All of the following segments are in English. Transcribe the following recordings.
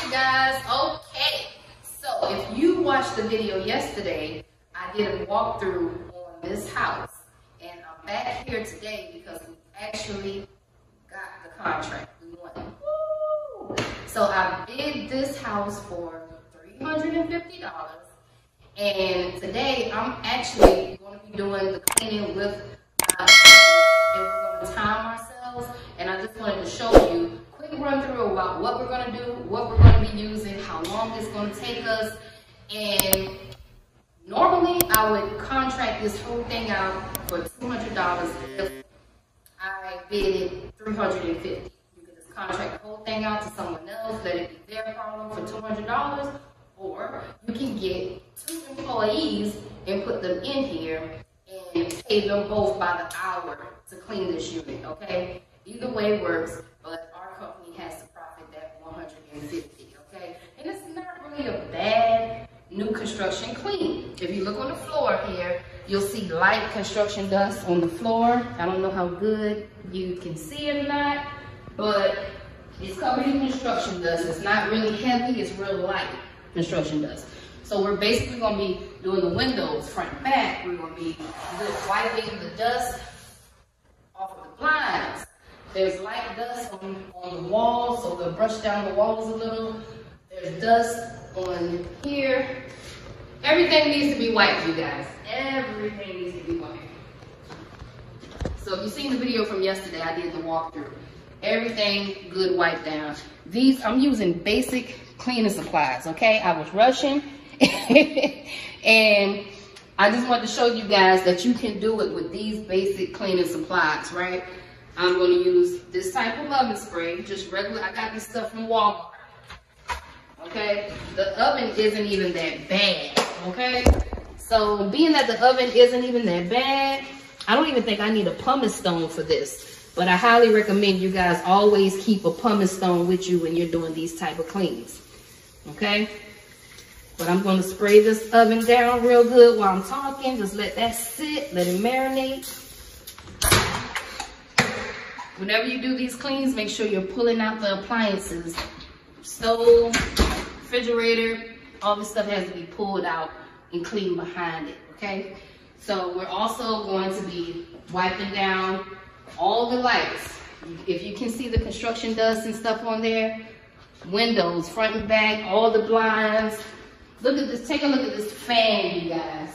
you guys. Okay, so if you watched the video yesterday, I did a walkthrough on this house, and I'm back here today because we actually got the contract. We won. Woo! So I bid this house for $350, and today I'm actually going to be doing the cleaning with and we're going to time ourselves. And I just wanted to show you a quick run through about what we're going to do, what we're going to be using, how long it's going to take us. And normally I would contract this whole thing out for $200 if I bid it $350. You can just contract the whole thing out to someone else, let it be their problem for $200, or you can get 2 employees and put them in here and pay them both by the hour to clean this unit, okay? Either way works, but our company has to profit that $150, okay? And it's not really a bad new construction clean. If you look on the floor here, you'll see light construction dust on the floor. I don't know how good you can see it or not, but it's covered in construction dust. It's not really heavy, it's real light construction dust. So we're basically going to be doing the windows, front and back. We're going to be wiping the dust off of the blinds. There's light dust on the walls, so we'll brush down the walls a little. There's dust on here. Everything needs to be wiped, you guys. Everything needs to be wiped. So if you've seen the video from yesterday, I did the walkthrough. Everything good wiped down. These, I'm using basic cleaning supplies, okay? I was rushing. And I just wanted to show you guys that you can do it with these basic cleaning supplies, right? I'm going to use this type of oven spray, just regular. I got this stuff from Walmart, okay? The oven isn't even that bad, okay? So being that the oven isn't even that bad, I don't even think I need a pumice stone for this, but I highly recommend you guys always keep a pumice stone with you when you're doing these type of cleans, okay? But I'm going to spray this oven down real good while I'm talking. Just let that sit, let it marinate. Whenever you do these cleans, make sure you're pulling out the appliances. Stove, refrigerator, all this stuff has to be pulled out and clean behind it, okay? So we're also going to be wiping down all the lights. If you can see the construction dust and stuff on there, windows, front and back, all the blinds. Look at this, take a look at this fan, you guys.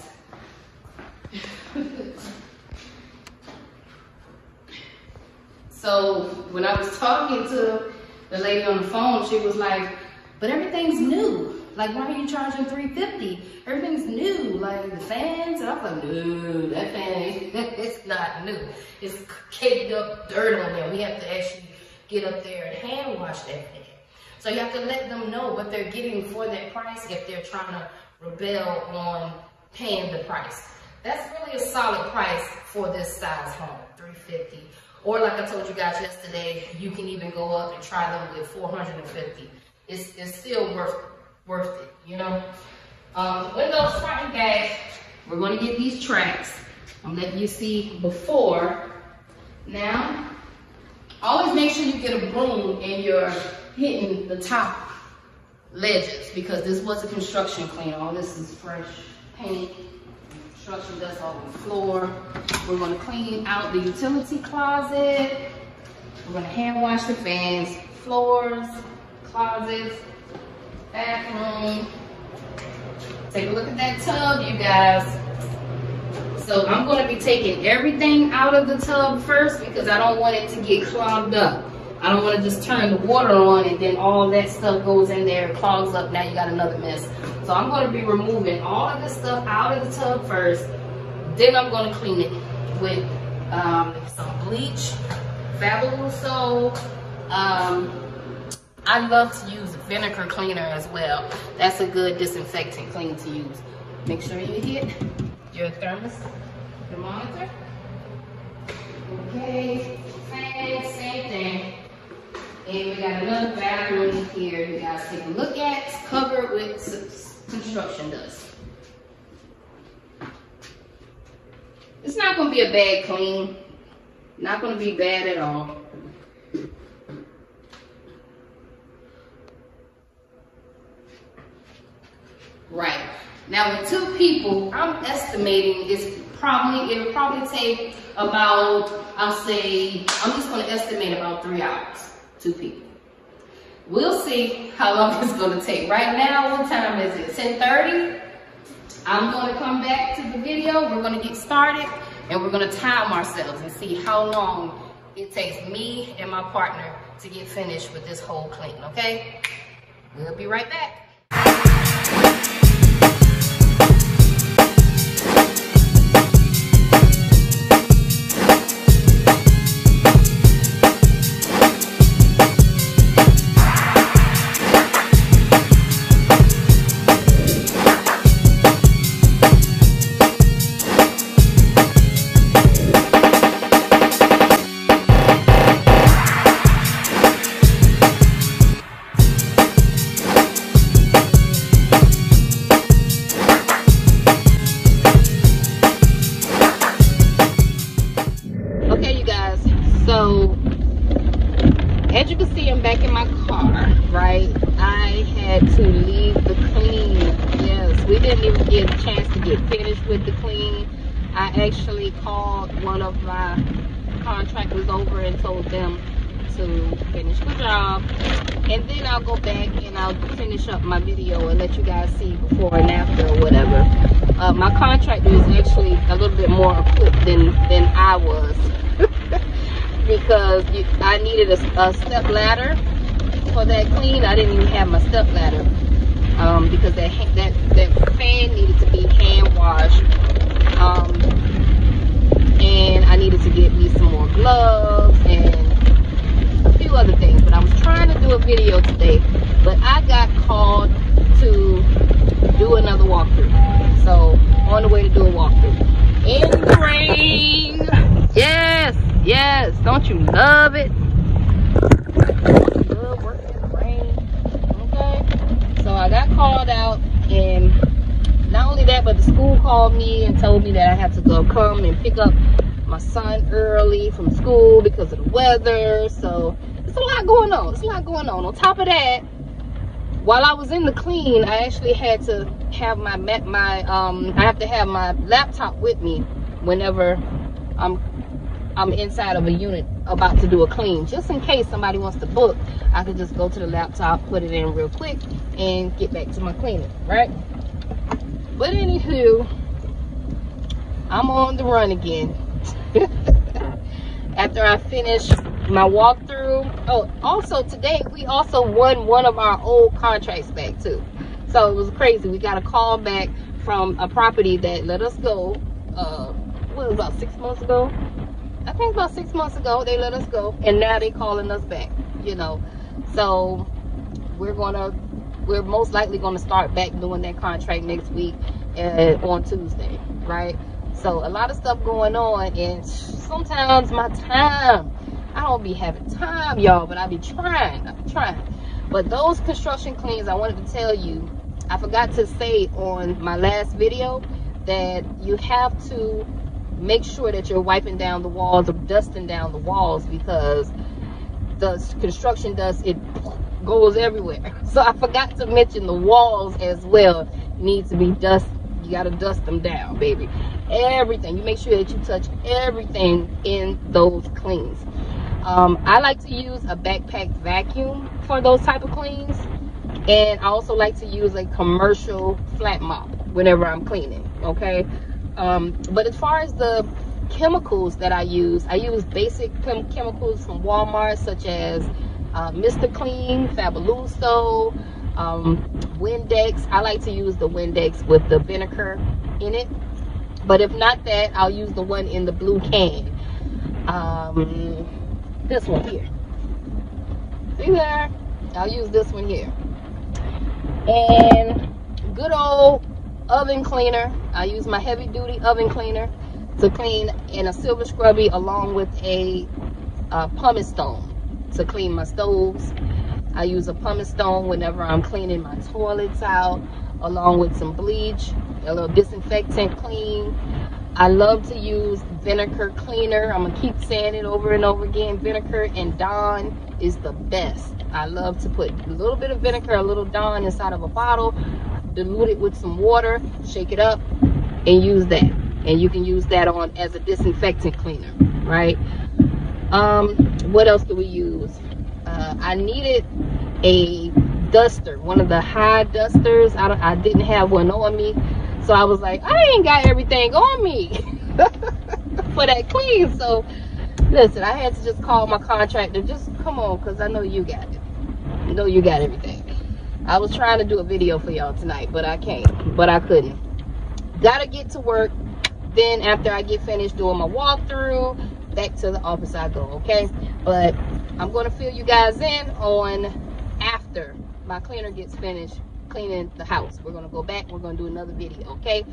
So when I was talking to the lady on the phone, she was like, but everything's new. Like, why are you charging $350? Everything's new, like the fans. And I was like, no, that fan, it's not new. It's caked up dirt on there. We have to actually get up there and hand wash that thing. So you have to let them know what they're getting for that price if they're trying to rebel on paying the price. That's really a solid price for this size home, $350. Or like I told you guys yesterday, you can even go up and try them with $450. It's still worth it, you know. Windows front and back, we're going to get these tracks. I'm letting you see before. Now, always make sure you get a broom and you're hitting the top ledges, because this was a construction clean. All this is fresh paint, construction dust all over the floor. We're going to clean out the utility closet. We're going to hand wash the fans, floors, closets, bathroom. Take a look at that tub, you guys. So I'm going to be taking everything out of the tub first because I don't want it to get clogged up. I don't want to just turn the water on and then all that stuff goes in there and clogs up. Now you got another mess. So I'm going to be removing all of this stuff out of the tub first. Then I'm going to clean it with some bleach, Fabuloso. I love to use vinegar cleaner as well. That's a good disinfectant clean to use. Make sure you hit your thermometer. Okay, same thing. And we got another bathroom here you guys take a look at. It's covered with construction dust. It's not going to be a bad clean. Not going to be bad at all. Right. Now with 2 people, I'm estimating it'll probably take about, I'm just gonna estimate about 3 hours, 2 people. We'll see how long it's gonna take. Right now, what time is it? 10:30? I'm gonna come back to the video, we're gonna get started, and we're gonna time ourselves and see how long it takes me and my partner to get finished with this whole clean, okay? We'll be right back. So, as you can see, I'm back in my car, right? I had to leave the clean. Yes, we didn't even get a chance to get finished with the clean. I actually called one of my contractors over and told them to finish the job. And then I'll go back and I'll finish up my video and let you guys see before and after or whatever. My contractor is actually a little bit more equipped than I was. Because I needed a step ladder for that clean. I didn't even have my step ladder because that fan needed to be hand washed, and I needed to get me some more gloves and a few other things. But I was trying to do a video today, but I got called to do another walkthrough. So on the way to do a walkthrough in the rain. Yes. Yes, don't you love it? Love working in the rain. Okay. So I got called out, and not only that, but the school called me and told me that I have to come and pick up my son early from school because of the weather. So it's a lot going on. It's a lot going on. On top of that, while I was in the clean, I actually had to have my laptop with me whenever I'm inside of a unit about to do a clean, just in case somebody wants to book. I could just go to the laptop, put it in real quick, and get back to my cleaning, right? But anywho, I'm on the run again. After I finish my walkthrough. Oh, also today we also won one of our old contracts back too. So it was crazy. We got a call back from a property that let us go. What was it, about 6 months ago? I think about 6 months ago they let us go, and now they calling us back, you know. So we're most likely gonna start back doing that contract next week on Tuesday, right? So a lot of stuff going on, and sometimes my time, I don't be having time, y'all, but I be trying. But those construction cleans, I wanted to tell you, I forgot to say on my last video that you have to make sure that you're wiping down the walls or dusting down the walls, because the construction dust, it goes everywhere. So I forgot to mention the walls as well need to be dust. You got to dust them down, baby. Everything. You make sure that you touch everything in those cleans. I like to use a backpack vacuum for those type of cleans, and I also like to use a commercial flat mop whenever I'm cleaning, okay? But as far as the chemicals that I use basic chemicals from Walmart, such as Mr. Clean, Fabuloso, Windex. I like to use the Windex with the vinegar in it, but if not that, I'll use the one in the blue can. This one here, see there, I'll use this one here. And good old oven cleaner, I use my heavy duty oven cleaner to clean, in a silver scrubby along with a pumice stone to clean my stoves. I use a pumice stone whenever I'm cleaning my toilets out, along with some bleach, a little disinfectant clean. I love to use vinegar cleaner. I'm gonna keep saying it over and over again. Vinegar and Dawn is the best. I love to put a little bit of vinegar, a little Dawn inside of a bottle, dilute it with some water, shake it up, and use that. And you can use that on as a disinfectant cleaner, right? What else do we use? I needed a duster, one of the high dusters. I didn't have one on me, so I was like, I ain't got everything on me for that clean. So listen, I had to just call my contractor. Just come on, because I know you got it. I know you got everything. I was trying to do a video for y'all tonight, but I couldn't. Gotta get to work. Then after I get finished doing my walkthrough, back to the office I go, okay? But I'm gonna fill you guys in on after my cleaner gets finished cleaning the house. We're gonna go back, we're gonna do another video, okay?